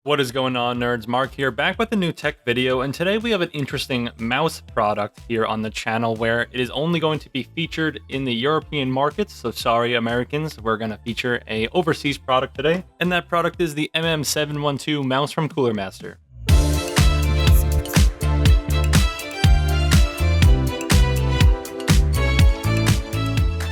What is going on, nerds? Mark here, back with a new tech video, and today we have an interesting mouse product here on the channel where it is only going to be featured in the European markets, so sorry Americans, we're going to feature a overseas product today, and that product is the MM712 mouse from Cooler Master.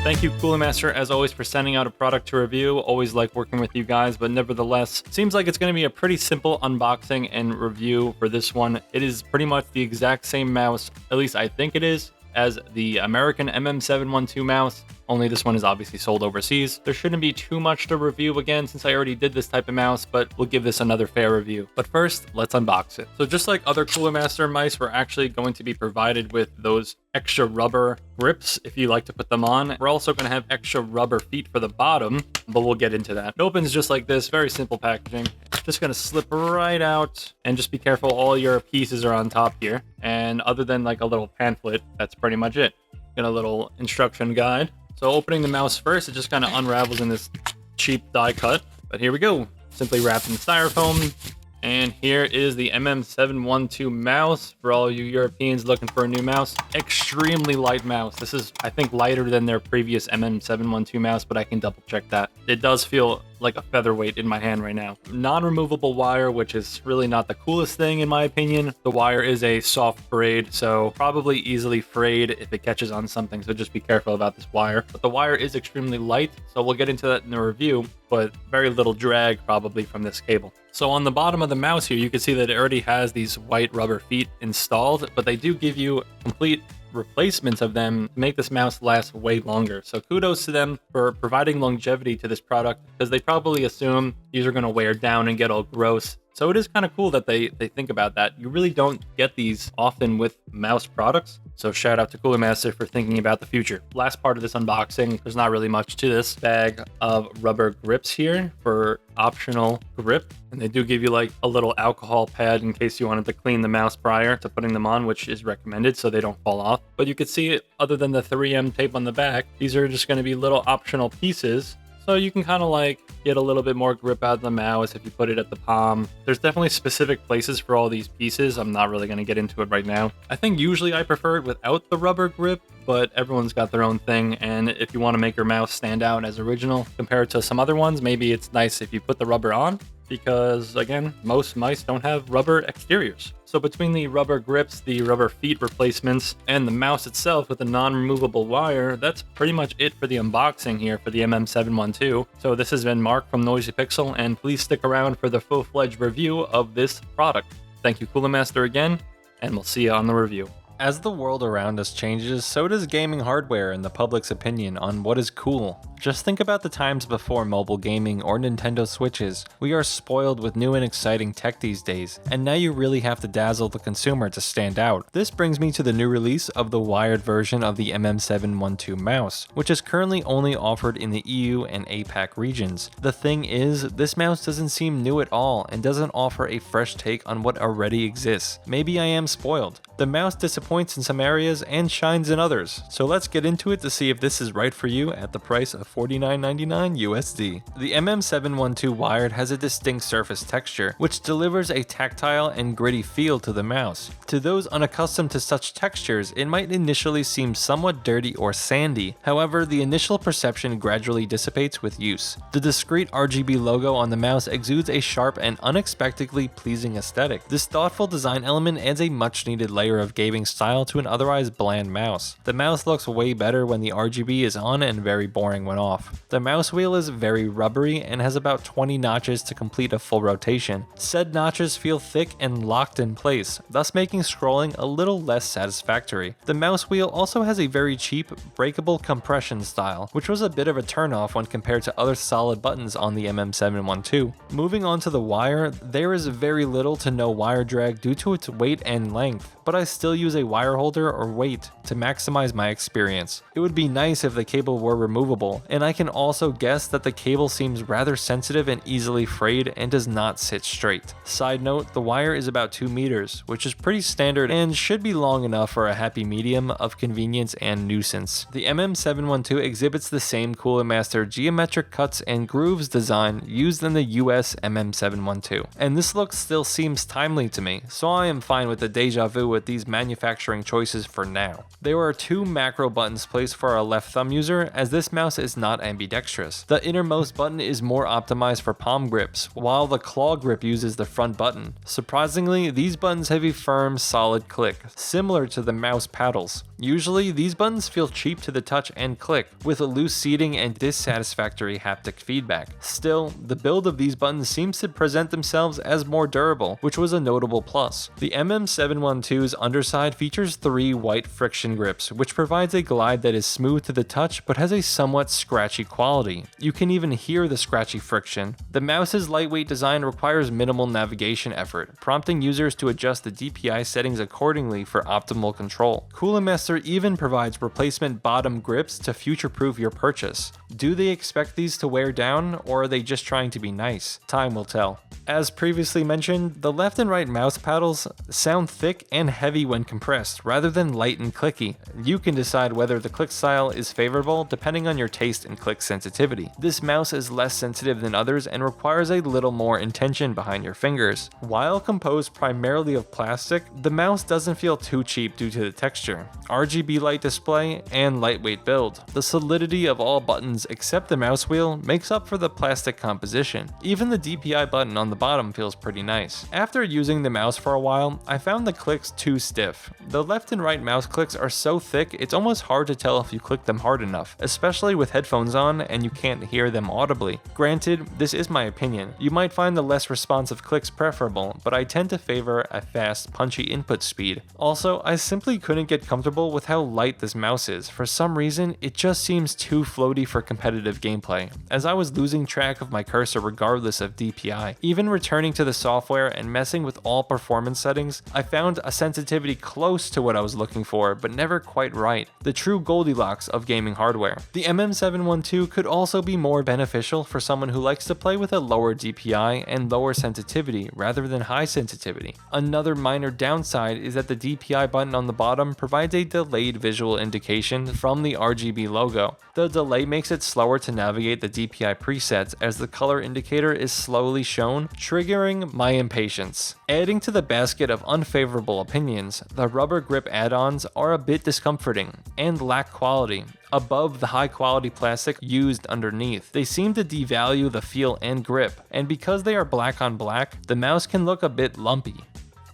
Thank you, Cooler Master, as always, for sending out a product to review. Always like working with you guys, but nevertheless, seems like it's going to be a pretty simple unboxing and review for this one. It is pretty much the exact same mouse, at least I think it is, as the American MM712 mouse, only this one is obviously sold overseas. There shouldn't be too much to review again since I already did this type of mouse, but we'll give this another fair review. But first, let's unbox it. So just like other Cooler Master mice, we're actually going to be provided with those extra rubber grips if you like to put them on. We're also going to have extra rubber feet for the bottom, but we'll get into that. It opens just like this, very simple packaging. Just going to slip right out, and just be careful, all your pieces are on top here. And other than like a little pamphlet, that's pretty much it. Got a little instruction guide. So opening the mouse first, it just kind of unravels in this cheap die cut. But here we go, simply wrapped in styrofoam. And here is the MM712 mouse for all you Europeans looking for a new mouse. Extremely light mouse. This is, I think, lighter than their previous MM712 mouse, but I can double check that. It does feel like a featherweight in my hand right now. Non-removable wire, which is really not the coolest thing in my opinion. The wire is a soft braid, so probably easily frayed if it catches on something, so just be careful about this wire. But the wire is extremely light, so we'll get into that in the review, but very little drag probably from this cable. So on the bottom of the mouse here, you can see that it already has these white rubber feet installed, but they do give you complete replacements of them to make this mouse last way longer. So kudos to them for providing longevity to this product, because they probably assume these are going to wear down and get all gross. So it is kind of cool that they think about that. You really don't get these often with mouse products. So shout out to Cooler Master for thinking about the future. Last part of this unboxing, there's not really much to this bag of rubber grips here for optional grip. And they do give you like a little alcohol pad in case you wanted to clean the mouse prior to putting them on, which is recommended so they don't fall off. But you could see it, other than the 3M tape on the back, these are just going to be little optional pieces. So you can kind of like get a little bit more grip out of the mouse if you put it at the palm. There's definitely specific places for all these pieces. I'm not really going to get into it right now. I think usually I prefer it without the rubber grip, but everyone's got their own thing. And if you want to make your mouse stand out as original compared to some other ones, maybe it's nice if you put the rubber on, because again, most mice don't have rubber exteriors. So between the rubber grips, the rubber feet replacements, and the mouse itself with a non-removable wire, that's pretty much it for the unboxing here for the MM712. So this has been Mark from Noisy Pixel, and please stick around for the full-fledged review of this product. Thank you, Cooler Master, again, and we'll see you on the review. As the world around us changes, so does gaming hardware and the public's opinion on what is cool. Just think about the times before mobile gaming or Nintendo Switches. We are spoiled with new and exciting tech these days, and now you really have to dazzle the consumer to stand out. This brings me to the new release of the wired version of the MM712 mouse, which is currently only offered in the EU and APAC regions. The thing is, this mouse doesn't seem new at all and doesn't offer a fresh take on what already exists. Maybe I am spoiled. The mouse disappoints in some areas and shines in others, so let's get into it to see if this is right for you at the price of $49.99 USD. The MM712 wired has a distinct surface texture, which delivers a tactile and gritty feel to the mouse. To those unaccustomed to such textures, it might initially seem somewhat dirty or sandy, however, the initial perception gradually dissipates with use. The discrete RGB logo on the mouse exudes a sharp and unexpectedly pleasing aesthetic. This thoughtful design element adds a much-needed layer of gaming style to an otherwise bland mouse. The mouse looks way better when the RGB is on and very boring when off. The mouse wheel is very rubbery and has about 20 notches to complete a full rotation. Said notches feel thick and locked in place, thus making scrolling a little less satisfactory. The mouse wheel also has a very cheap, breakable compression style, which was a bit of a turnoff when compared to other solid buttons on the MM712. Moving on to the wire, there is very little to no wire drag due to its weight and length, but I still use a wire holder or weight to maximize my experience. It would be nice if the cable were removable, and I can also guess that the cable seems rather sensitive and easily frayed and does not sit straight. Side note, the wire is about 2 meters, which is pretty standard and should be long enough for a happy medium of convenience and nuisance. The MM712 exhibits the same Cooler Master geometric cuts and grooves design used in the US MM712, and this look still seems timely to me, so I am fine with the deja vu with these manufacturing choices for now. There are 2 macro buttons placed for our left thumb user, as this mouse is not ambidextrous. The innermost button is more optimized for palm grips, while the claw grip uses the front button. Surprisingly, these buttons have a firm, solid click, similar to the mouse paddles. Usually, these buttons feel cheap to the touch and click, with a loose seating and dissatisfactory haptic feedback. Still, the build of these buttons seems to present themselves as more durable, which was a notable plus. The MM712's underside features 3 white friction grips, which provides a glide that is smooth to the touch but has a somewhat scratchy quality. You can even hear the scratchy friction. The mouse's lightweight design requires minimal navigation effort, prompting users to adjust the DPI settings accordingly for optimal control. Cooler Master even provides replacement bottom grips to future-proof your purchase. Do they expect these to wear down, or are they just trying to be nice? Time will tell. As previously mentioned, the left and right mouse paddles sound thick and heavy when compressed, rather than light and clicky. You can decide whether the click style is favorable depending on your taste and click sensitivity. This mouse is less sensitive than others and requires a little more intention behind your fingers. While composed primarily of plastic, the mouse doesn't feel too cheap due to the texture, RGB light display, and lightweight build. The solidity of all buttons except the mouse wheel makes up for the plastic composition. Even the DPI button on the bottom feels pretty nice. After using the mouse for a while, I found the clicks too stiff. The left and right mouse clicks are so thick it's almost hard to tell if you click them hard enough, especially with headphones on and you can't hear them audibly. Granted, this is my opinion. You might find the less responsive clicks preferable, but I tend to favor a fast, punchy input speed. Also, I simply couldn't get comfortable with how light this mouse is. For some reason, it just seems too floaty for competitive gameplay, as I was losing track of my cursor regardless of DPI. Even returning to the software and messing with all performance settings, I found a sensitivity close to what I was looking for, but never quite right. The true Goldilocks of gaming hardware. The MM712 could also be more beneficial for someone who likes to play with a lower DPI and lower sensitivity rather than high sensitivity. Another minor downside is that the DPI button on the bottom provides a delayed visual indication from the RGB logo. The delay makes it slower to navigate the DPI presets as the color indicator is slowly shown, triggering my impatience. Adding to the basket of unfavorable opinions, the rubber grip add-ons are a bit discomforting and lack quality above the high quality plastic used underneath. They seem to devalue the feel and grip, and because they are black on black, the mouse can look a bit lumpy.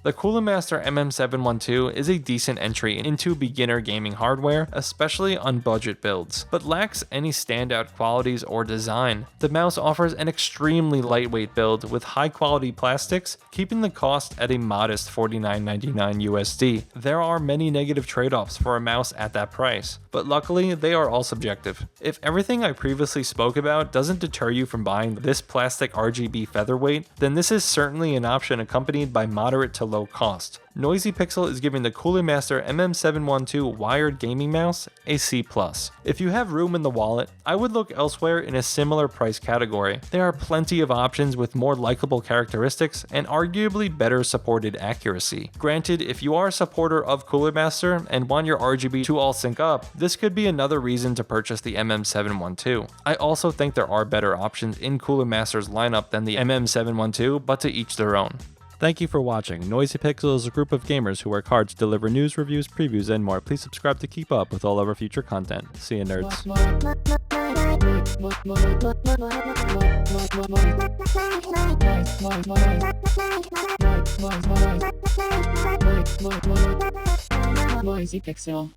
The Cooler Master MM712 is a decent entry into beginner gaming hardware, especially on budget builds, but lacks any standout qualities or design. The mouse offers an extremely lightweight build with high quality plastics, keeping the cost at a modest $49.99 USD. There are many negative trade-offs for a mouse at that price, but luckily they are all subjective. If everything I previously spoke about doesn't deter you from buying this plastic RGB featherweight, then this is certainly an option accompanied by moderate to low cost. Noisy Pixel is giving the Cooler Master MM712 wired gaming mouse a C+. If you have room in the wallet, I would look elsewhere in a similar price category. There are plenty of options with more likable characteristics and arguably better supported accuracy. Granted, if you are a supporter of Cooler Master and want your RGB to all sync up, this could be another reason to purchase the MM712. I also think there are better options in Cooler Master's lineup than the MM712, but to each their own. Thank you for watching. Noisy Pixel is a group of gamers who work hard to deliver news, reviews, previews, and more. Please subscribe to keep up with all of our future content. See you, nerds. Noisy Pixel.